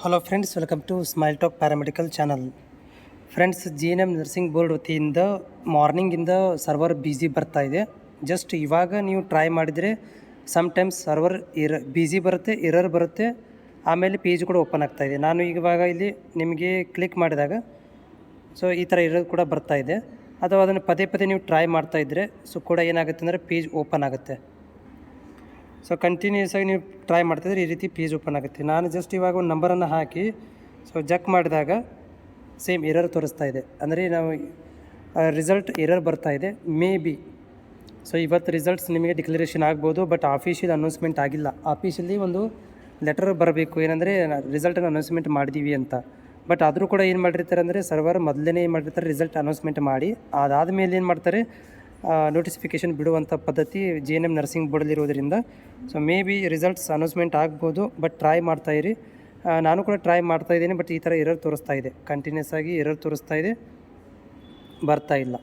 Hello friends, welcome to Smile Talk paramedical channel. Friends, GNM nursing board ವತಿಯಿಂದ ಮಾರ್ನಿಂಗಿಂದ server busy ಬರ್ತಾ ಇದೆ. Just ಇವಾಗ ನೀವು ಟ್ರೈ ಮಾಡಿದರೆ ಸಮ್ಟೈಮ್ಸ್ ಸರ್ವರ್ ಬ್ಯುಸಿ ಬರುತ್ತೆ, ಎರರ್ ಬರುತ್ತೆ, ಆಮೇಲೆ ಪೇಜ್ ಕೂಡ ಓಪನ್ ಆಗ್ತಾ ಇದೆ. ನಾನು ಇವಾಗ ಇಲ್ಲಿ ನಿಮಗೆ ಕ್ಲಿಕ್ ಮಾಡಿದಾಗ ಸೊ ಈ ಥರ ಎರರ್ ಕೂಡ ಬರ್ತಾ ಇದೆ. ಅಥವಾ ಅದನ್ನು ಪದೇ ಪದೇ ನೀವು ಟ್ರೈ ಮಾಡ್ತಾಯಿದ್ರೆ ಸೊ ಕೂಡ ಏನಾಗುತ್ತೆ ಅಂದರೆ ಪೇಜ್ ಓಪನ್ ಆಗುತ್ತೆ. ಸೊ ಕಂಟಿನ್ಯೂಸ್ ಆಗಿ ನೀವು ಟ್ರೈ ಮಾಡ್ತಿದ್ರೆ ಈ ರೀತಿ ಪೇಜ್ ಓಪನ್ ಆಗುತ್ತೆ. ನಾನು ಜಸ್ಟ್ ಇವಾಗ ಒಂದು ನಂಬರನ್ನು ಹಾಕಿ ಸೊ ಚೆಕ್ ಮಾಡಿದಾಗ ಸೇಮ್ ಎರರ್ ತೋರಿಸ್ತಾ ಇದೆ. ಅಂದರೆ ನಾವು ರಿಸಲ್ಟ್ ಎರರ್ ಬರ್ತಾ ಇದೆ. ಮೇ ಬಿ ಸೊ ಇವತ್ತು ರಿಸಲ್ಟ್ಸ್ ನಿಮಗೆ ಡಿಕ್ಲರೇಷನ್ ಆಗ್ಬೋದು, ಬಟ್ ಆಫೀಷಿಯಲ್ ಅನೌನ್ಸ್ಮೆಂಟ್ ಆಗಿಲ್ಲ. ಆಫೀಷಿಯಲಿ ಒಂದು ಲೆಟರ್ ಬರಬೇಕು, ಏನಂದರೆ ರಿಸಲ್ಟನ್ನು ಅನೌನ್ಸ್ಮೆಂಟ್ ಮಾಡಿದ್ದೀವಿ ಅಂತ. ಬಟ್ ಆದರೂ ಕೂಡ ಏನು ಮಾಡಿರ್ತಾರೆ ಅಂದರೆ ಸರ್ವರ್ ಮೊದಲೇ ಏನು ಮಾಡಿರ್ತಾರೆ, ರಿಸಲ್ಟ್ ಅನೌನ್ಸ್ಮೆಂಟ್ ಮಾಡಿ ಅದಾದಮೇಲೆ ಏನು ಮಾಡ್ತಾರೆ, ನೋಟಿಫಿಕೇಷನ್ ಬಿಡುವಂಥ ಪದ್ಧತಿ GNM ನರ್ಸಿಂಗ್ ಬೋರ್ಡಲ್ಲಿರೋದ್ರಿಂದ so may be results announcement ಆಗ್ಬೋದು. ಬಟ್ ಟ್ರೈ ಮಾಡ್ತಾಯಿರಿ. ನಾನು ಕೂಡ ಟ್ರೈ ಮಾಡ್ತಾಯಿದ್ದೀನಿ, ಬಟ್ ಈ ಥರ ಎರರ್ ತೋರಿಸ್ತಾ ಇದೆ. ಕಂಟಿನ್ಯೂಸ್ ಆಗಿ ಎರರ್ ತೋರಿಸ್ತಾ ಇದೆ, ಬರ್ತಾ ಇಲ್ಲ.